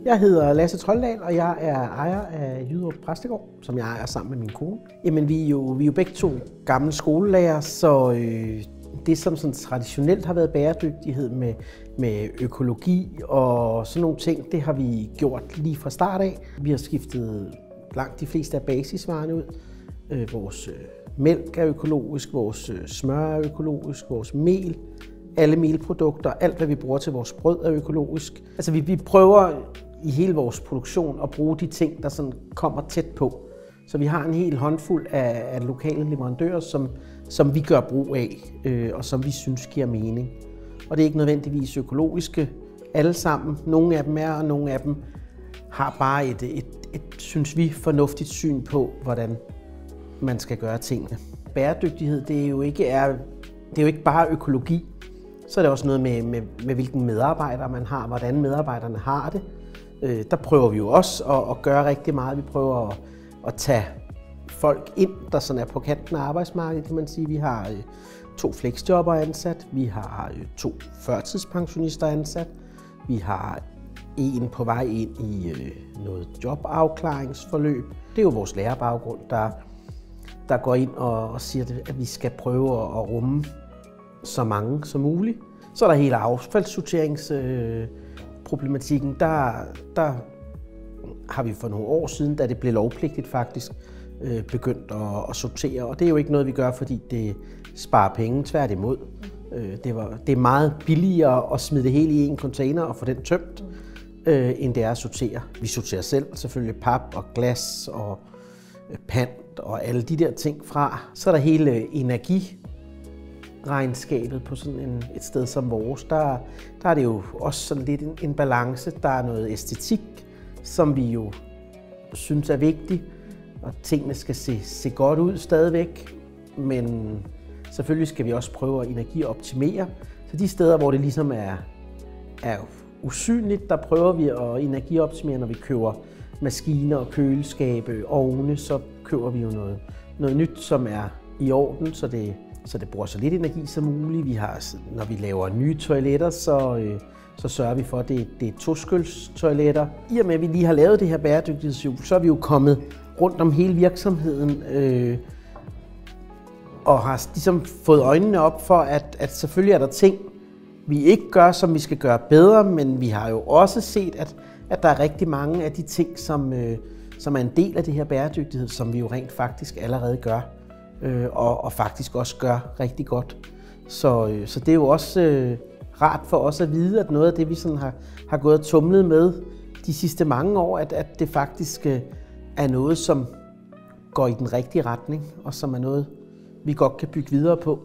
Jeg hedder Lasse Trøldal, og jeg er ejer af Jyderup Præstegård, som jeg ejer sammen med min kone. Jamen, vi er jo begge to gamle skolelærer, så det som sådan traditionelt har været bæredygtighed med økologi og sådan nogle ting, det har vi gjort lige fra start af. Vi har skiftet langt de fleste af basisvarerne ud. Vores mælk er økologisk, vores smør er økologisk, vores mel, alle melprodukter, alt hvad vi bruger til vores brød er økologisk. Altså vi prøver i hele vores produktion at bruge de ting, der sådan kommer tæt på. Så vi har en hel håndfuld af lokale leverandører, som vi gør brug af, og som vi synes giver mening. Og det er ikke nødvendigvis økologiske alle sammen. Nogle af dem er, og nogle af dem har bare et synes vi, fornuftigt syn på, hvordan man skal gøre tingene. Bæredygtighed, det er jo ikke bare økologi. Så er det også noget med hvilken medarbejder man har, hvordan medarbejderne har det. Der prøver vi jo også at gøre rigtig meget. Vi prøver at tage folk ind, der sådan er på kanten af arbejdsmarkedet, kan man sige. Vi har 2 flexjobber ansat, vi har 2 førtidspensionister ansat, vi har en på vej ind i noget jobafklaringsforløb. Det er jo vores lærerbaggrund, der går ind og siger, at vi skal prøve at rumme så mange som muligt. Så er der hele affaldssorteringsproblematikken. Der har vi for nogle år siden, da det blev lovpligtigt faktisk, begyndt at sortere. Og det er jo ikke noget, vi gør, fordi det sparer penge, tværtimod. Det er meget billigere at smide det hele i en container og få den tømt, end det er at sortere. Vi sorterer selv selvfølgelig pap og glas og pant og alle de der ting fra. Så er der hele energiregnskabet på sådan et sted som vores. Der er det jo også sådan lidt en balance. Der er noget æstetik, som vi jo synes er vigtigt, og tingene skal se godt ud stadigvæk, men selvfølgelig skal vi også prøve at energioptimere. Så de steder, hvor det ligesom er usynligt, der prøver vi at energioptimere, når vi køber maskiner og køleskabe, ovne, så køber vi jo noget nyt, som er i orden, så det bruger så lidt energi som muligt. Når vi laver nye toiletter, så sørger vi for, at det er toskølstoiletter. I og med, at vi lige har lavet det her bæredygtighedshjul, så er vi jo kommet rundt om hele virksomheden og har ligesom fået øjnene op for, at selvfølgelig er der ting, vi ikke gør, som vi skal gøre bedre, men vi har jo også set, at der er rigtig mange af de ting, som er en del af det her bæredygtighed, som vi jo rent faktisk allerede gør, og faktisk også gør rigtig godt. Så det er jo også rart for os at vide, at noget af det, vi sådan har gået og tumlet med de sidste mange år, at det faktisk er noget, som går i den rigtige retning, og som er noget, vi godt kan bygge videre på.